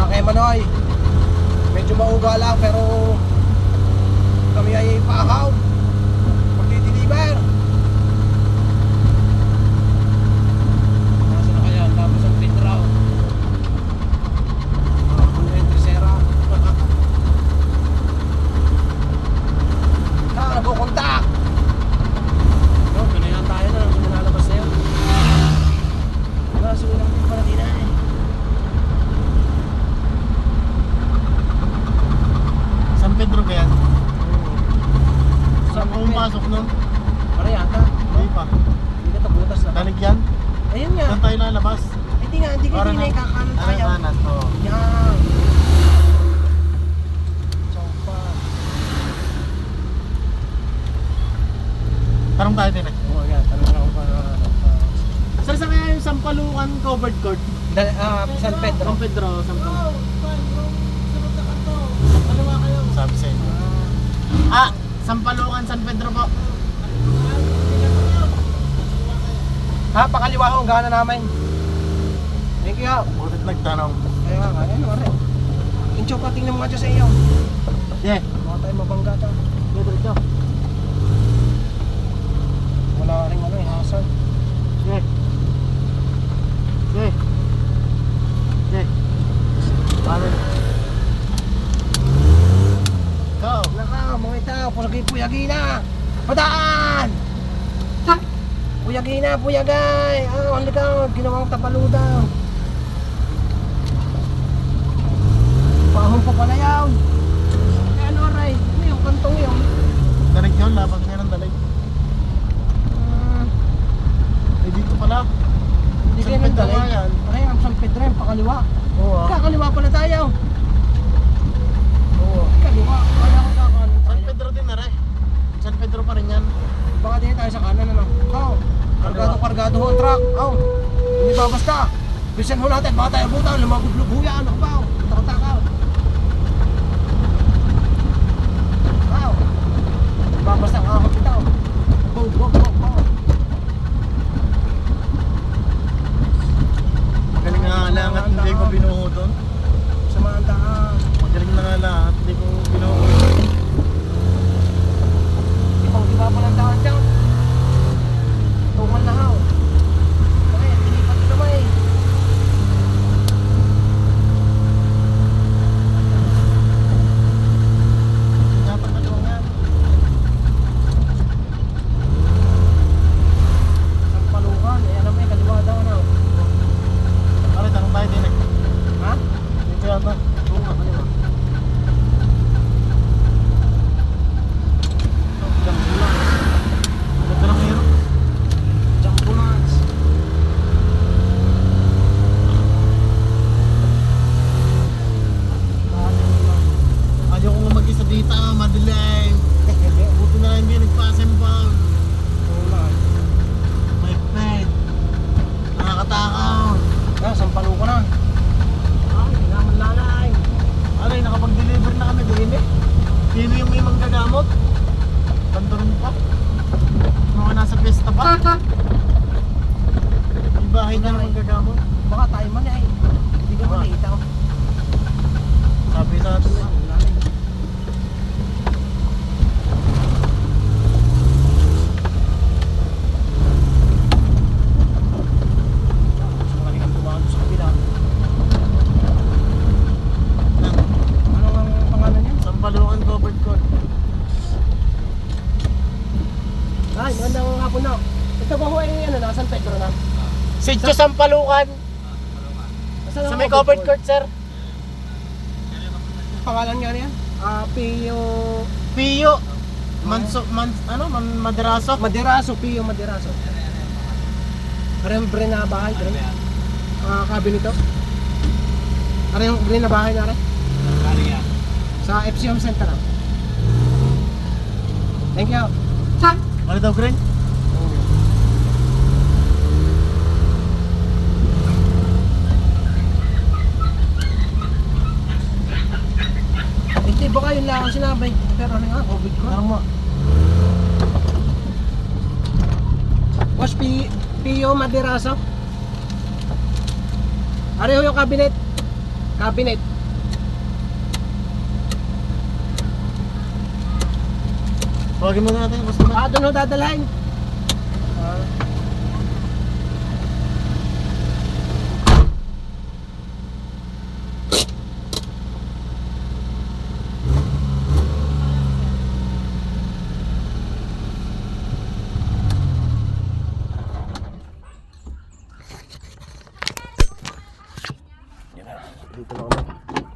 kay Manoy. Medyo mauga lang pero kami ay ipahaw. Pagdi-deliver. Nasa na kaya? Tapos ang pinraw. Ang entry sera. Nagkukontak. No, pinayan tayo na. Lalabas na yun. Nasa ulang din pala din eh. San Pedro kaya? Saan ka pumasok nun? Para yata. Hindi pa. Hindi ka tabutas na. Talig yan? Ayun nga. Saan tayo lalabas? Hindi nga, hindi ka din kakanan tayo. Kanan, oo. Yan. Chompa. Tarong tayo din eh. Oo, yan. Tanong ako pa. Saan sa kaya yung Sampalukan covered court? San Pedro. San Pedro, Sampalukan. Sabi sa inyo. Sampalukan, San Pedro po. Ha, pakaliwa ho, ang gana namin. Thank you. Butit nagtanong. Kaya nga, ayun, wala. Incho pa, tingnan mo nga dyan sa iyo. Yeah. Baka tayo mabangga ito. Dito, dito. Wala rin ano eh, hazard. Yeah. Yeah. Yeah. Paano? Go. Naka, mga itaw, puyagi na. Padaan! Ha? Puyagi na, puyagay. Ang ligaw, ginawang tapaluda. Pahong pa pala yaw. Eh, ano, aray? Ano yung kantong yun? Dalig yun, labag ngayon ang dalig. Eh, dito pala. Hindi San kayo nang Pedro dalay. nga yan. Aray, ang San Pedro yung pakaliwa. Oo. Kakaliwa pala tayo. Oo. Kaliwa. Kaya ako kakanan San tayo. Pedro din na rin. San Pedro pa rin yan. Baka din tayo sa kanan ano. Kargado ho ang truck. Hindi ba basta? Bisan ho natin, baka tayo buta, lumagublubuya, ano ka ba? Takot-takaw. Hindi ba basta ang ahon kita? Bow. Magaling na nga lang at hindi ko binuho doon. Samahan daan. Magaling na nga lang at hindi ko binuho doon. Ibang iba pa lang daan dyan. Tungal na haw. Bakit? Inipat ko naman eh. Yata ka doon yan. Sampalukan. Eh ano may kaliwa daw na. Pare, tanong tayo din eh. Ha? Dito yata. Oo nga, kaliwa. Ganda ng hero. Jambulas. Ayaw ko nga mag-isa dito, madilim. Buti na hindi nagpa-assemble. May pet. Nakakatakaw. Sampalukan na. Hindi naman lalay. Alay, nakapag-deliver na kami din eh. Sino yung may manggagamot? Bandoron pa. Mga nasa pesta pa. May bahay na manggagamot. Baka tayo man eh. Hindi ko malita. Sabi natin eh. Ano ang pangalan niya? Sampalukan covered court. Ay, magandang hapon na. Ito ba ho ay ano na, San Pedro na? Sitio Sampalukan. Saan Sa ang may covered court, sir. Pangalan nga niyan? Pio... Pio. Maderaso. Maderaso, Pio Maderaso. Parang bre na bahay, bre. Cabinet to. Parang bre na bahay na rin. Sa FC Home Center. Thank you. Ano daw, Green? Hindi, baka yun lang ang sinabi. Pero ano nga, COVID ko. Parang mo. Boss Pio Maderaso. Areho yung cabinet. Cabinet. Tawagin muna natin yung customer. Doon ho dadalhin. Dito na kami.